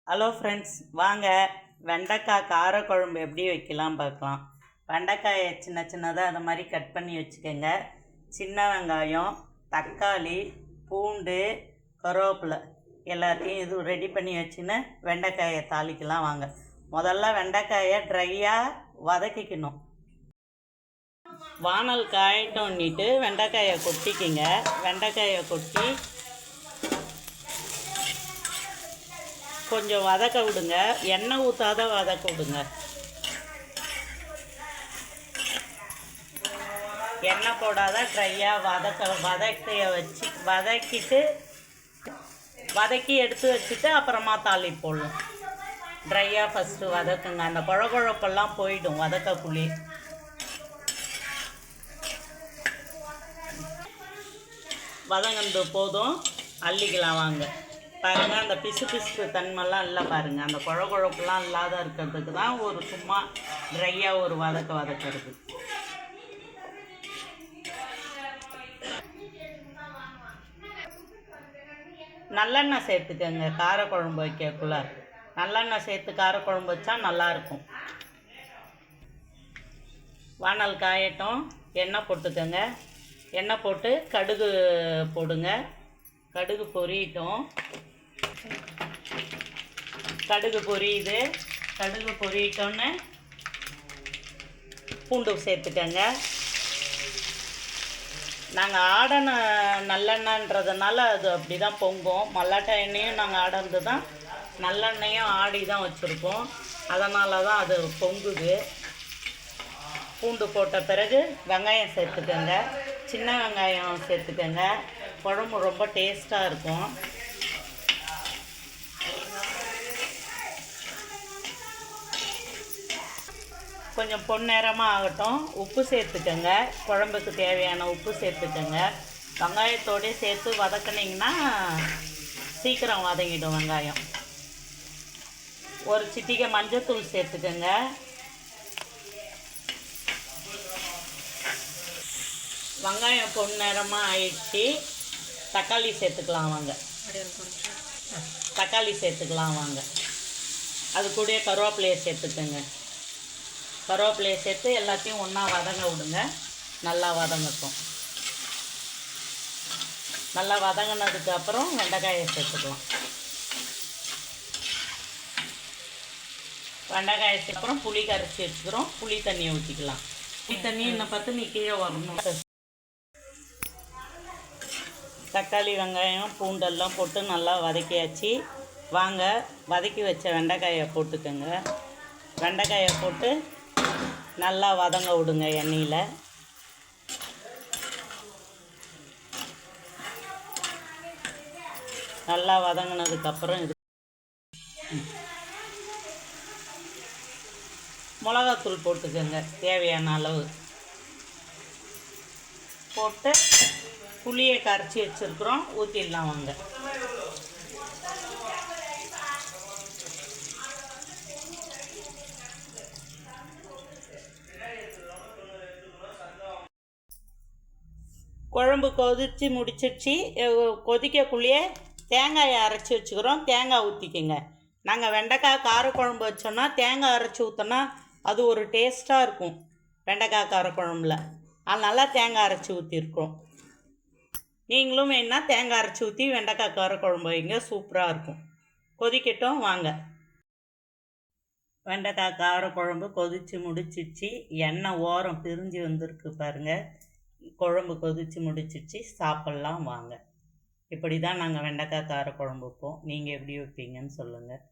Hello friends, வாங்க வெண்டைக்காய் காரக்குழம்பு எப்படி வைக்கலாம் பார்க்கலாம். வெண்டைக்காயை சின்ன சின்னதாக அந்த மாதிரி கட் பண்ணி வச்சுக்கோங்க. சின்ன வெங்காயம், தக்காளி, பூண்டு, கருவேப்பிலை எல்லாத்தையும் இது ரெடி பண்ணி வச்சுன்னு வெண்டைக்காயை தாளிக்கலாம். வாங்க, முதல்ல வெண்டைக்காயை ட்ரையாக வதக்கிக்கணும். வானல் காயிட்டோன்னிட்டு வெண்டைக்காயை கொட்டிக்கிங்க. வெண்டைக்காயை கொட்டி கொஞ்சம் வதக்க விடுங்க. எண்ணெய் ஊற்றாத வதக்க விடுங்க. எண்ணெய் போடாத ட்ரையாக வதக்கைய வச்சு வதக்கி எடுத்து வச்சுட்டு அப்புறமா தாளி போடணும். ட்ரையாக ஃபஸ்ட்டு வதக்குங்க. அந்த குழப்பெல்லாம் போயிடும் வதக்கக்குள்ளே. வதங்கிறது போதும், அள்ளிக்கலாம். வாங்க பாருங்கள், அந்த பிசு தன்மைலாம் இல்லை பாருங்கள். அந்த குழப்பெல்லாம் இல்லாத இருக்கிறதுக்கு தான் ஒரு சும்மா ட்ரையாக ஒரு வதக்கிறது. நல்லெண்ணெய் சேர்த்துக்கங்க. காரக்குழம்பு வைக்கக்குள்ள நல்லெண்ணெய் சேர்த்து காரக்குழம்பு வச்சா நல்லாயிருக்கும். வானல் காயட்டும், எண்ணெய் போட்டுக்கோங்க. எண்ணெய் போட்டு கடுகு போடுங்க. கடுகு பொரியட்டும். கடுகு பொரியுது. கடுகு பொரியட்டோன்னு பூண்டு சேர்த்துக்கங்க. நாங்கள் ஆடன நல்லெண்ணன்றதுனால அது அப்படி தான் பொங்கும். மல்லாட்டை எண்ணெயும் நாங்கள் ஆடந்து தான், நல்லெண்ணெயும் ஆடி தான் வச்சுருக்கோம். அதனால தான் அது பொங்குது. பூண்டு போட்ட பிறகு வெங்காயம் சேர்த்துக்கங்க. சின்ன வெங்காயம் சேர்த்துக்கங்க. குழம்பு ரொம்ப டேஸ்ட்டாக இருக்கும். கொஞ்சம் பொன்னிறமாக ஆகட்டும். உப்பு சேர்த்துக்கங்க. குழம்புக்கு தேவையான உப்பு சேர்த்துக்கங்க. வெங்காயத்தோடய சேர்த்து வதக்குனிங்கன்னா சீக்கிரம் வதங்கிடும் வெங்காயம். ஒரு சிட்டிகை மஞ்சத்தூள் சேர்த்துக்கங்க. வெங்காயம் பொன்னிறமாக ஆயிடுச்சு. தக்காளி சேர்த்துக்கலாம். வாங்க, தக்காளி சேர்த்துக்கலாம். வாங்க, அது கூட கருவேப்பிலையை சேர்த்துக்கங்க. கருவேப்பிலையை சேர்த்து எல்லாத்தையும் ஒன்றா வதங்க விடுங்க. நல்லா வதங்கட்டும். நல்லா வதங்கினதுக்கப்புறம் வெண்டைக்காயை சேர்த்துக்கலாம். வெண்டைக்காயை சேர்த்துக்கிறோம். புளி கரைச்சி வச்சுக்கிறோம். புளி தண்ணியை ஊற்றிக்கலாம். புளி தண்ணி இன்னும் பார்த்து நீ கீழே வரணும். தக்காளி, வெங்காயம், பூண்டெல்லாம் போட்டு நல்லா வதக்கியாச்சு. வாங்க, வதக்கி வச்ச வெண்டைக்காயை போட்டுக்கோங்க. வெண்டைக்காயை போட்டு நல்லா வதங்க விடுங்க எண்ணெயில். நல்லா வதங்கினதுக்கப்புறம் இது மிளகாத்தூள் போட்டுக்கோங்க. தேவையான அளவு போட்டு புளியை கரைச்சி வச்சுருக்குறோம், ஊற்றிடலாம். வாங்க, குழம்பு கொதித்து முடிச்சிடுச்சு. கொதிக்கக்குள்ளேயே தேங்காயை அரைச்சி வச்சுக்கிறோம். தேங்காய் ஊற்றிக்கங்க. நாங்கள் வெண்டைக்காய் காரக்குழம்பு வச்சோன்னா தேங்காய் அரைச்சி ஊற்றினா அது ஒரு டேஸ்ட்டாக இருக்கும் வெண்டைக்காய் காரக்குழம்புல. அதனால தேங்காய் அரைச்சி ஊற்றிருக்கோம். நீங்களும் வேணா தேங்காய் அரைச்சி ஊற்றி வெண்டைக்காய் காரக்குழம்பு வைங்க, சூப்பராக இருக்கும். கொதிக்கட்டும். வாங்க, வெண்டைக்காய் காரக்குழம்பு கொதித்து முடிச்சிடுச்சு. எண்ணெய் ஓரம் பிரிஞ்சு வந்திருக்கு பாருங்கள். குழம்பு கொதித்து முடிச்சிடுச்சு. சாப்பிட்லாம். வாங்க, இப்படி தான் நாங்கள் வெண்டைக்காய் காரக்குழம்பு வைப்போம். நீங்கள் எப்படி வைப்பீங்கன்னு சொல்லுங்கள்.